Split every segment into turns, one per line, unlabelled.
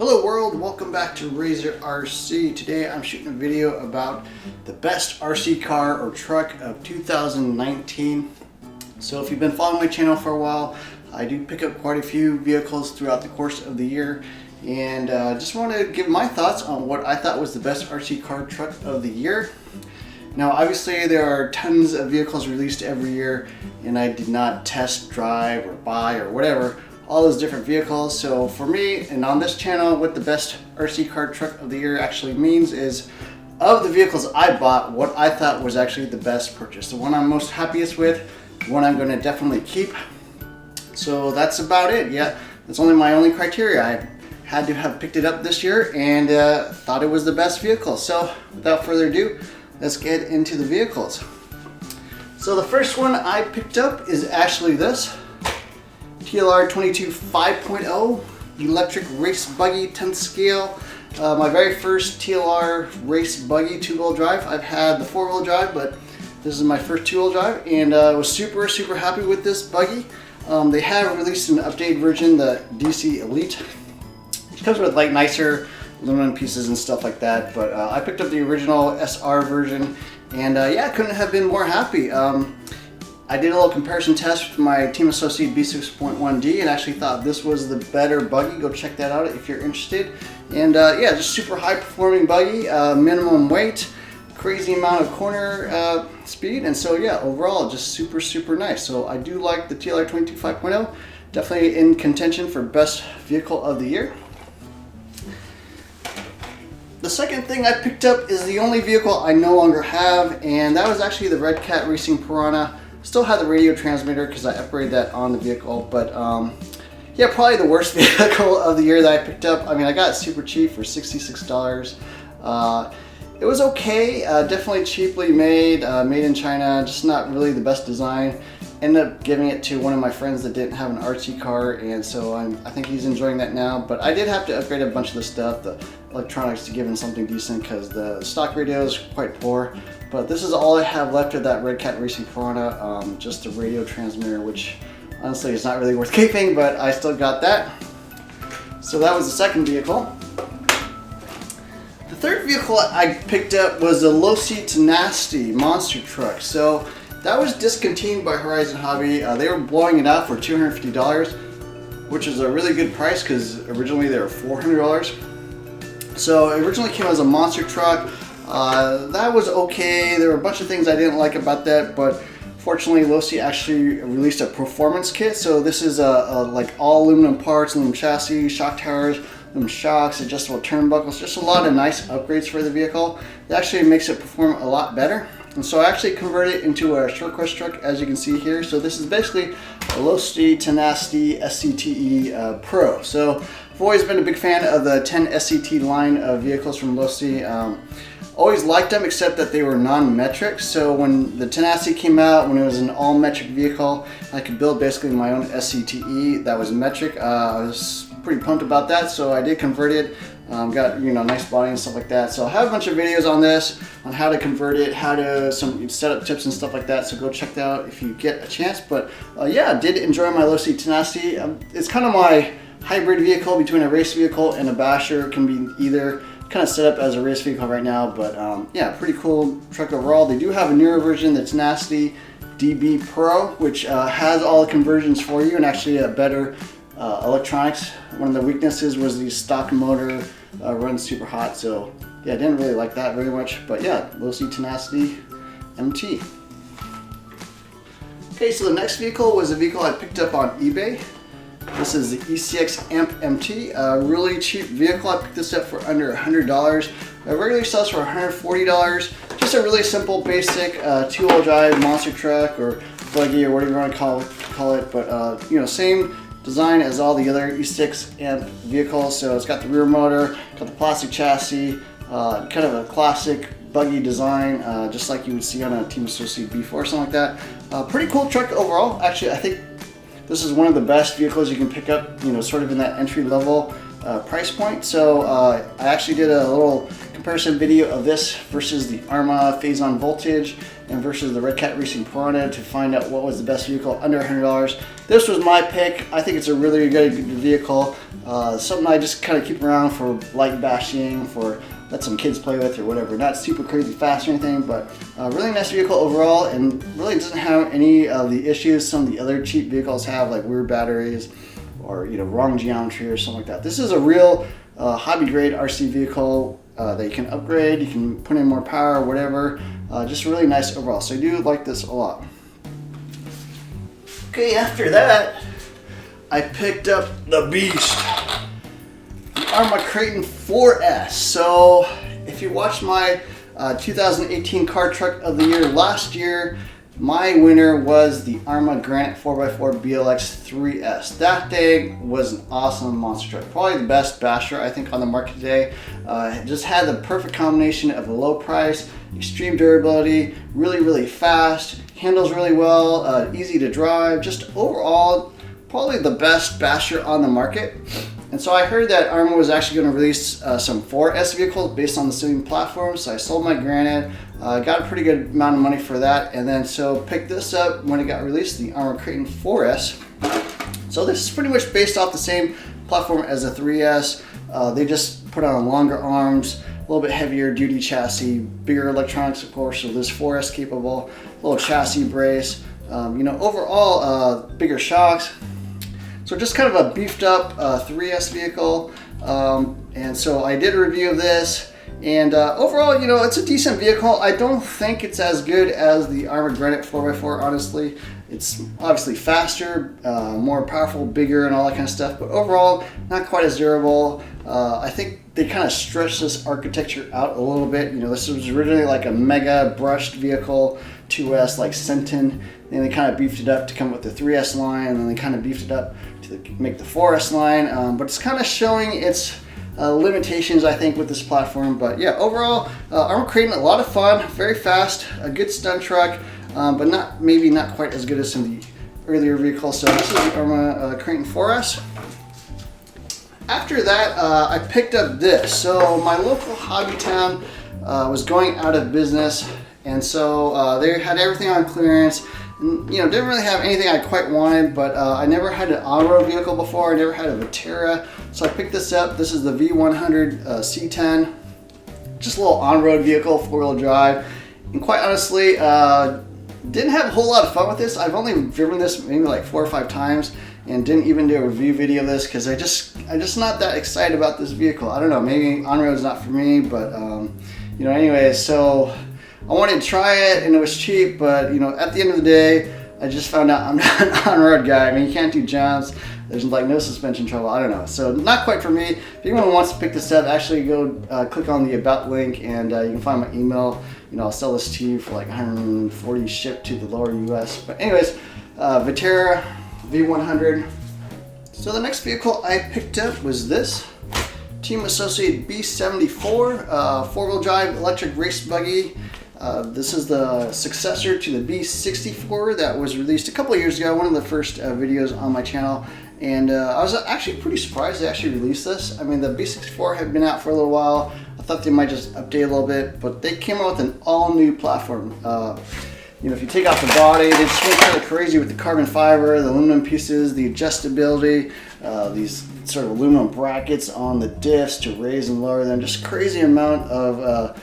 Hello world, welcome back to Razor RC. Today I'm shooting a video about the best RC car or truck of 2019. So if you've been following my channel for a while, I do pick up quite a few vehicles throughout the course of the year, and just want to give my thoughts on what I thought was the best RC car truck of the year. Now obviously there are tons of vehicles released every year, and I did not test drive or buy or whatever all those different vehicles. So for me, and on this channel, what the best RC car truck of the year actually means is, of the vehicles I bought, what I thought was actually the best purchase, the one I'm most happiest with, the one I'm going to definitely keep. So that's about it. Yeah, that's my only criteria. I had to have picked it up this year and thought it was the best vehicle. So without further ado, let's get into the vehicles. So the first one I picked up is actually this TLR 22 5.0 electric race buggy 10th scale. My very first TLR race buggy 2-wheel drive. I've had the 4-wheel drive, but this is my first 2-wheel drive, and I was super happy with this buggy. They have released an updated version, the DC Elite, which comes with like nicer aluminum pieces and stuff like that, but I picked up the original SR version, and yeah, couldn't have been more happy. I did a little comparison test with my Team Associate B6.1D and actually thought this was the better buggy. Go check that out if you're interested. And yeah, just super high performing buggy, minimum weight, crazy amount of corner speed, and so yeah, overall just super nice. So I do like the TLR 22 5.0, definitely in contention for best vehicle of the year. The second thing I picked up is the only vehicle I no longer have, and that was actually the REDCAT Racing Piranha. Still have the radio transmitter because I upgraded that on the vehicle, but yeah, probably the worst vehicle of the year that I picked up. I mean, I got it super cheap for $66. It was okay, definitely cheaply made, made in China, just not really the best design. Ended up giving it to one of my friends that didn't have an RC car, and so I think he's enjoying that now. But I did have to upgrade a bunch of the stuff, the electronics, to give him something decent because the stock radio is quite poor. But this is all I have left of that REDCAT Racing Piranha, just the radio transmitter, which honestly is not really worth keeping, but I still got that. So that was the second vehicle. The third vehicle I picked up was a low-seat Tenacity monster truck. So that was discontinued by Horizon Hobby. They were blowing it out for $250, which is a really good price because originally they were $400. So it originally came as a monster truck. That was okay. There were a bunch of things I didn't like about that, but fortunately Losi actually released a performance kit. So this is like all aluminum parts, aluminum chassis, shock towers, aluminum shocks, adjustable turnbuckles, just a lot of nice upgrades for the vehicle. It actually makes it perform a lot better. And so I actually converted it into a short course truck, as you can see here. So this is basically a Losi Tenacity SCTE Pro. So I've always been a big fan of the 10 SCT line of vehicles from Losi. Always liked them, except that they were non-metric. So when the Tenacity came out, when it was an all-metric vehicle, I could build basically my own SCTE that was metric. I was pretty pumped about that, so I did convert it. Got nice body and stuff like that. So I have a bunch of videos on this, on how to convert it, some setup tips and stuff like that. So go check that out if you get a chance. But yeah, I did enjoy my Losi Tenacity. It's kind of my hybrid vehicle between a race vehicle and a basher. It can be either. Kind of set up as a race vehicle right now, but yeah, pretty cool truck overall. They do have a newer version, the Tenacity DB Pro, which has all the conversions for you and actually a better electronics. One of the weaknesses was the stock motor runs super hot, so yeah, I didn't really like that very much. But yeah, Losi Tenacity MT. Okay, so the next vehicle was a vehicle I picked up on eBay. This is the ECX AMP MT, a really cheap vehicle. I picked this up for under $100. It regularly sells for $140. Just a really simple, basic 2-wheel drive monster truck or buggy or whatever you want to call it. But same design as all the other E6 AMP vehicles. So it's got the rear motor, got the plastic chassis, kind of a classic buggy design, just like you would see on a Team Associate B4 or something like that. Pretty cool truck overall. Actually, I think this is one of the best vehicles you can pick up, sort of in that entry level price point. So I actually did a little comparison video of this versus the ARRMA Phase-On Voltage and versus the REDCAT Racing Piranha to find out what was the best vehicle under $100. This was my pick. I think it's a really good vehicle. Something I just kind of keep around for light bashing, for let some kids play with or whatever. Not super crazy fast or anything, but really nice vehicle overall, and really doesn't have any of the issues some of the other cheap vehicles have, like weird batteries or wrong geometry or something like that. This is a real hobby grade RC vehicle that you can upgrade, you can put in more power, whatever. Just really nice overall. So I do like this a lot. Okay, after that, I picked up the beast, the ARRMA KRATON 4S. So if you watched my 2018 Car Truck of the Year last year, my winner was the ARRMA Granite 4x4 BLX 3S. That thing was an awesome monster truck. Probably the best basher I think on the market today. It just had the perfect combination of a low price, extreme durability, really fast, handles really well, easy to drive, just overall probably the best basher on the market. And so I heard that ARRMA was actually going to release some 4S vehicles based on the same platform. So I sold my Granite, got a pretty good amount of money for that, and then so picked this up when it got released, the ARRMA KRATON 4S. So this is pretty much based off the same platform as a 3S. They just put on longer arms, a little bit heavier duty chassis, bigger electronics of course, so this 4S capable, little chassis brace, overall bigger shocks. So just kind of a beefed up 3S vehicle, and so I did a review of this, and overall, it's a decent vehicle. I don't think it's as good as the ARRMA Granite 4x4, honestly. It's obviously faster, more powerful, bigger, and all that kind of stuff, but overall, not quite as durable. I think they kind of stretched this architecture out a little bit. This was originally like a mega brushed vehicle, 2S, like Sentin. Then they kind of beefed it up to come with the 3S line, and then they kind of beefed it up to make the 4S line. But it's kind of showing its limitations, I think, with this platform. But yeah, overall, ARRMA KRATON, a lot of fun, very fast, a good stunt truck, but maybe not quite as good as some of the earlier vehicles. So this is the ARRMA KRATON 4S. After that, I picked up this. So my local hobby town was going out of business, and so they had everything on clearance. And, didn't really have anything I quite wanted, but I never had an on-road vehicle before. I never had a Vetera, so I picked this up. This is the V100 C10, just a little on-road vehicle, four-wheel drive. And quite honestly, didn't have a whole lot of fun with this. I've only driven this maybe like 4 or 5 times, and didn't even do a review video of this because I'm just not that excited about this vehicle. I don't know, maybe on-road is not for me, but anyways, so I wanted to try it, and it was cheap, but at the end of the day, I just found out I'm not an on-road guy. I mean, you can't do jumps. There's like no suspension trouble. I don't know. So not quite for me. If anyone wants to pick this up, actually go click on the About link, and you can find my email. I'll sell this to you for like $140 shipped to the lower US. But anyways, Vetera V100. So the next vehicle I picked up was this Team Associated B74 four-wheel drive electric race buggy. This is the successor to the B64 that was released a couple of years ago, one of the first videos on my channel, and I was actually pretty surprised they actually released this. I mean, the B64 had been out for a little while. I thought they might just update a little bit, but they came out with an all-new platform. If you take off the body, they just went kind of crazy with the carbon fiber, the aluminum pieces, the adjustability, these sort of aluminum brackets on the diffs to raise and lower them. Just crazy amount of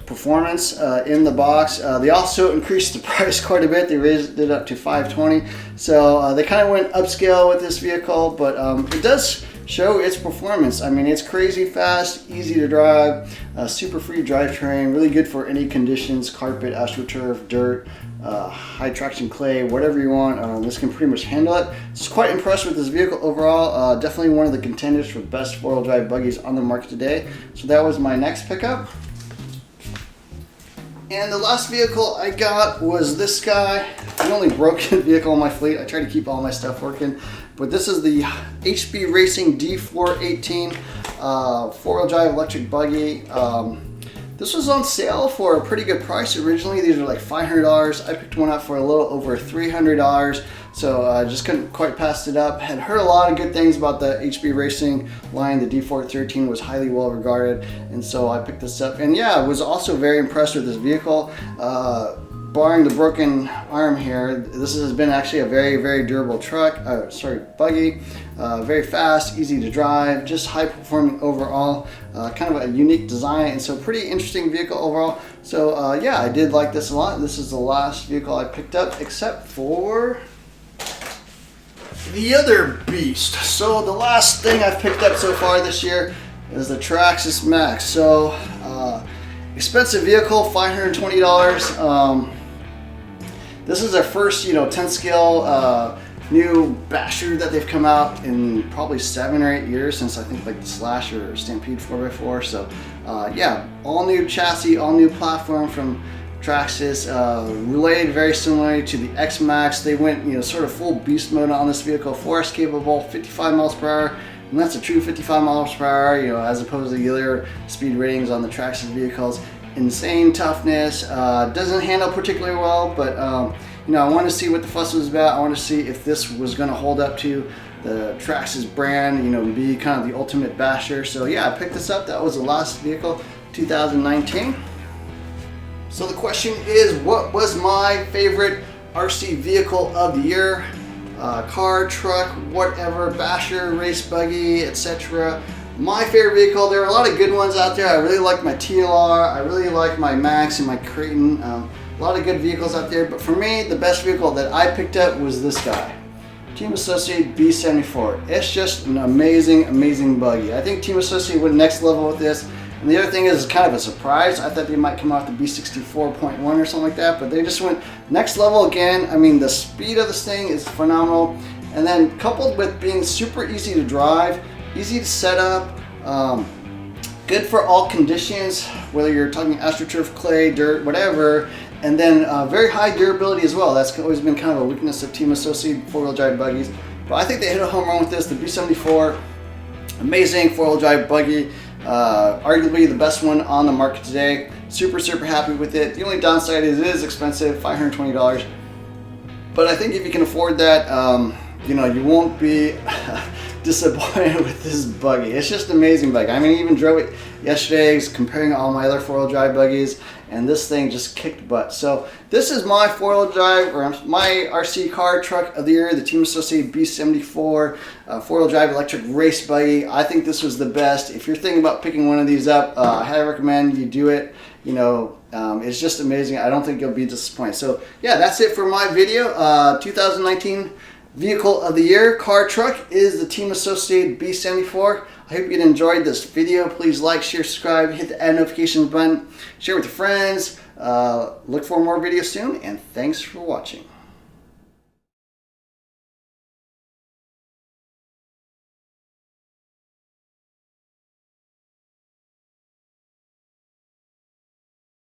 performance in the box. They also increased the price quite a bit. They raised it up to $520. So they kind of went upscale with this vehicle, but it does show its performance. I mean, it's crazy fast, easy to drive, super free drivetrain, really good for any conditions, carpet, astroturf, dirt, high traction clay, whatever you want. This can pretty much handle it. Just quite impressed with this vehicle overall. Definitely one of the contenders for best four-wheel drive buggies on the market today. So that was my next pickup. And the last vehicle I got was this guy. The only broken vehicle in my fleet. I try to keep all my stuff working. But this is the HB Racing D418 four-wheel drive electric buggy. This was on sale for a pretty good price originally. These were like $500. I picked one up for a little over $300. So I just couldn't quite pass it up. Had heard a lot of good things about the HB Racing line. The D413 was highly well regarded, and so I picked this up. And yeah, I was also very impressed with this vehicle. Barring the broken arm here, this has been actually a very durable truck, buggy, very fast, easy to drive, just high performing overall, kind of a unique design, and so pretty interesting vehicle overall. So yeah, I did like this a lot. This is the last vehicle I picked up, except for the other beast. So the last thing I've picked up so far this year is the TRAXXAS MAXX. So expensive vehicle, $520. This is their first, 10 scale new basher that they've come out in probably 7 or 8 years, since I think like the Slash or Stampede 4x4. So yeah, all new chassis, all new platform from TRAXXAS, related very similarly to the X-MAXX. They went, sort of full beast mode on this vehicle, force capable, 55 miles per hour. And that's a true 55 miles per hour, as opposed to the other speed ratings on the TRAXXAS vehicles. Insane toughness, doesn't handle particularly well, but I want to see what the fuss was about. I want to see if this was going to hold up to the TRAXXAS brand, be kind of the ultimate basher. So yeah, I picked this up. That was the last vehicle, 2019. So the question is, what was my favorite RC vehicle of the year? Car, truck, whatever, basher, race buggy, etc. My favorite vehicle, there are a lot of good ones out there. I really like my TLR, I really like my MAXX and my KRATON. A lot of good vehicles out there, but for me, the best vehicle that I picked up was this guy. Team Associate B74. It's just an amazing buggy. I think Team Associate went next level with this. And the other thing is, it's kind of a surprise. I thought they might come out with the B64.1 or something like that, but they just went next level again. I mean, the speed of this thing is phenomenal. And then coupled with being super easy to drive, easy to set up, good for all conditions, whether you're talking AstroTurf, clay, dirt, whatever, and then very high durability as well. That's always been kind of a weakness of Team Associate four-wheel drive buggies. But I think they hit a home run with this. The B74, amazing four-wheel drive buggy, arguably the best one on the market today. Super happy with it. The only downside is it is expensive, $520. But I think if you can afford that, you won't be disappointed with this buggy. It's just an amazing buggy. I mean, I even drove it yesterday, I was comparing all my other four-wheel drive buggies, and this thing just kicked butt. So this is my four-wheel drive, or my RC car truck of the year, the Team Associate B74 four-wheel drive electric race buggy. I think this was the best. If you're thinking about picking one of these up, I highly recommend you do it. It's just amazing. I don't think you'll be disappointed. So yeah, that's it for my video. 2019 Vehicle of the Year car truck is the Team Associate B74. I hope you enjoyed this video. Please like, share, subscribe, hit the notifications button, share with your friends. Look for more videos soon, and thanks for watching.